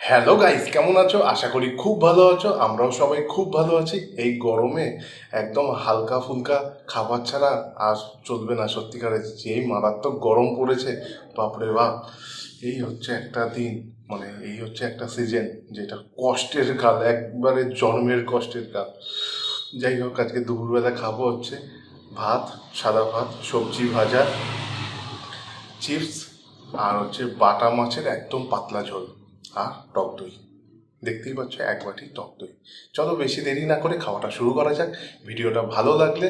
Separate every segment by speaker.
Speaker 1: Hello guys, কেমন আছো? আশা করি খুব ভালো আছো। আমরাও সবাই খুব ভালো আছি। এই গরমে একদম হালকা ফুলকা খাবার ছাড়া আর চলবে না। সত্যিকারের যেই মারাত্মক গরম পড়েছে, বাপরে বাপ। এই হচ্ছে একটা দিন, মানে এই হচ্ছে একটা সিজন, যেটা কষ্টের কাল, একবারে জন্মের কষ্টের কাল। যাই হোক, আজকে দুপুরবেলা খাবো হচ্ছে ভাত, সাদা ভাত, সবজি ভাজা, চিপস, আর হচ্ছে বাটা মাছের একদম পাতলা ঝোল, আর টক দই। দেখতেই পাচ্ছ, এক বাটি টক দই। চলো বেশি দেরি না করে খাওয়াটা শুরু করা যাক। ভিডিওটা ভালো লাগলে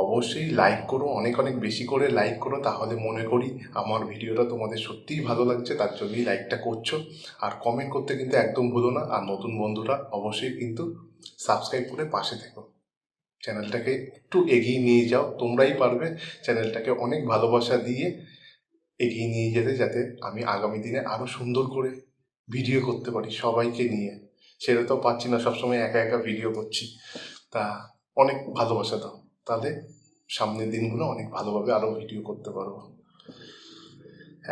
Speaker 1: অবশ্যই লাইক করো, অনেক অনেক বেশি করে লাইক করো, তাহলে মনে করি আমার ভিডিওটা তোমাদের সত্যিই ভালো লাগছে, তার জন্যই লাইকটা করছো। আর কমেন্ট করতে কিন্তু একদম ভুলো না। আর নতুন বন্ধুরা অবশ্যই কিন্তু সাবস্ক্রাইব করে পাশে থেকো। চ্যানেলটাকে একটু এগিয়ে নিয়ে যাও, তোমরাই পারবে। চ্যানেলটাকে অনেক ভালোবাসা দিয়ে এগিয়ে নিয়ে যেতে, যাতে আমি আগামী দিনে আরও সুন্দর করে ভিডিও করতে পারি সবাইকে নিয়ে। সেটা তো পাচ্ছি না, সবসময় একা একা ভিডিও করছি। তা অনেক ভালোবাসা দাও, তাহলে সামনের দিনগুলো অনেক ভালোভাবে আরও ভিডিও করতে পারবো।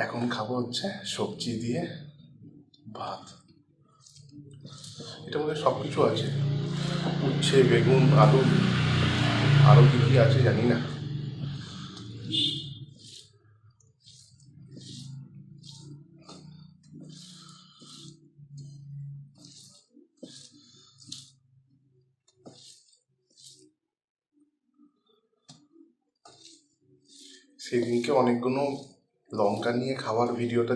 Speaker 1: এখন খাবো হচ্ছে সবজি দিয়ে ভাত। এটা মধ্যে সব কিছু আছে, উচ্ছে, বেগুন, আলু, আরও কী কী আছে জানি না। সেদিনকে অনেকগুলো লঙ্কা নিয়ে খাওয়ার ভিডিওটা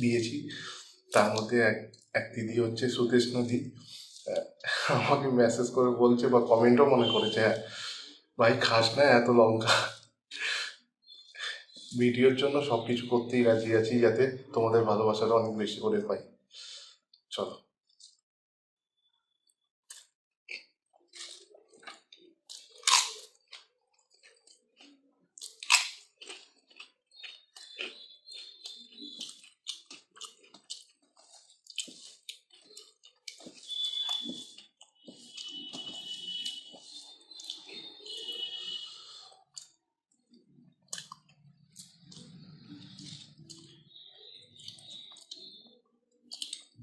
Speaker 1: দিয়েছি। তার মধ্যে এক এক দিদি হচ্ছে সুদেশ নদী, আমাকে মেসেজ করে বলছে বা কমেন্টও মনে করেছে, হ্যাঁ ভাই খাস না এত লঙ্কা। ভিডিওর জন্য সব কিছু করতেই রাজি আছি, যাতে তোমাদের ভালোবাসাটা অনেক বেশি করে পাই। চলো।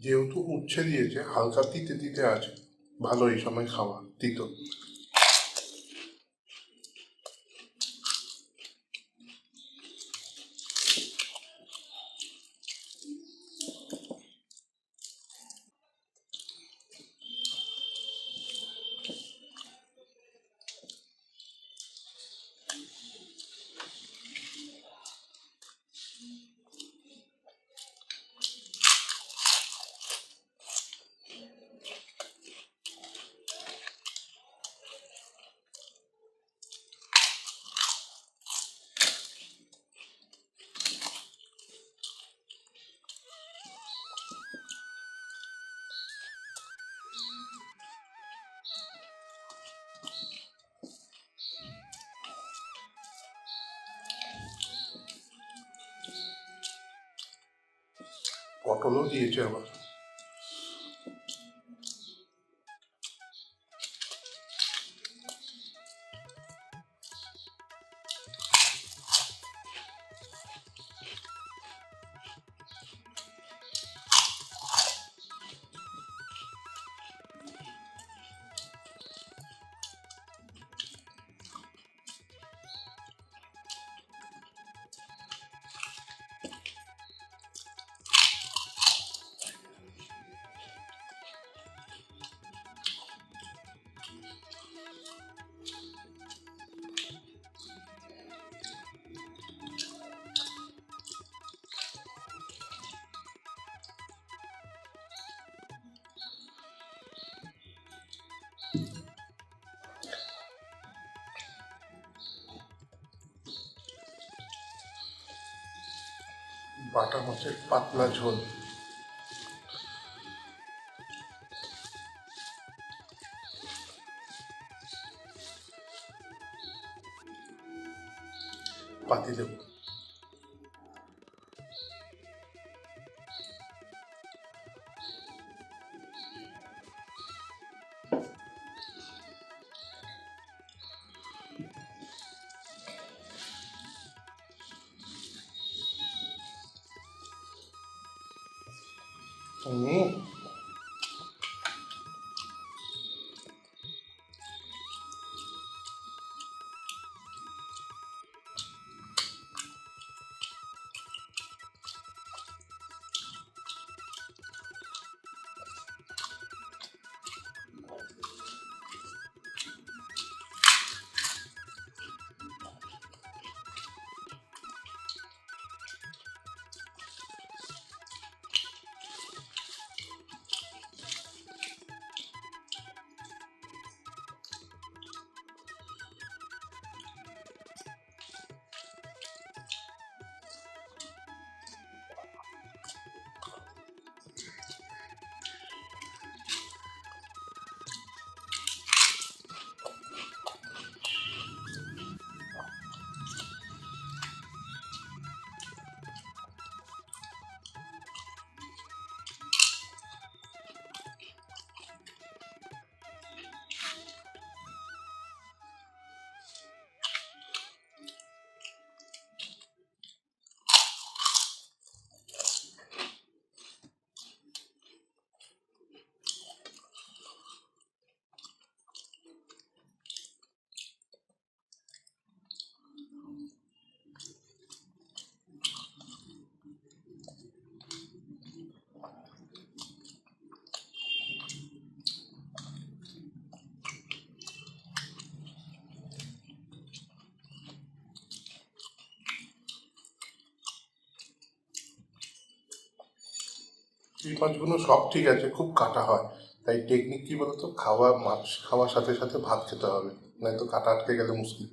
Speaker 1: যেহেতু উচ্ছে দিয়েছে, হালকা তিতে তিতে আছে, ভালো এই সময় খাওয়া তিতো। পটলও দিয়েছে আবার। বাটা মাছের পাতলা ঝোল। পাতিলেবু। হুম। এই মাছগুলো সব ঠিক আছে, খুব কাটা হয়। তাই টেকনিক কি বলতো, মাছ খাওয়ার সাথে সাথে ভাত খেতে হবে, নয়তো কাটা আটকে গেলে মুশকিল।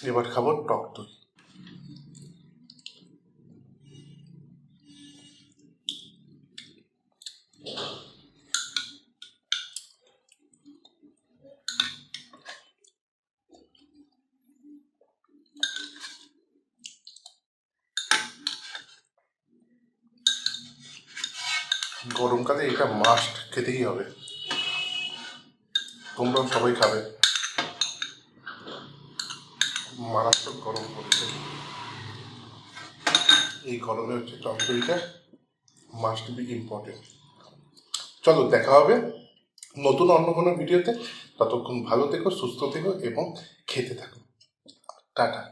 Speaker 1: এবার খাবো টক দই। গরমকালে এটা মাস্ট খেতেই হবে, তোমরাও সবাই খাবে। মারাত্মক গরম পড়েছে, এই গরমে হচ্ছে টক দইটা মাস্ট বি ইম্পর্টেন্ট। চলো দেখা হবে নতুন অন্য কোনো ভিডিওতে। ততক্ষণ ভালো থেকো, সুস্থ থেকো এবং খেতে থাকো। টাটা।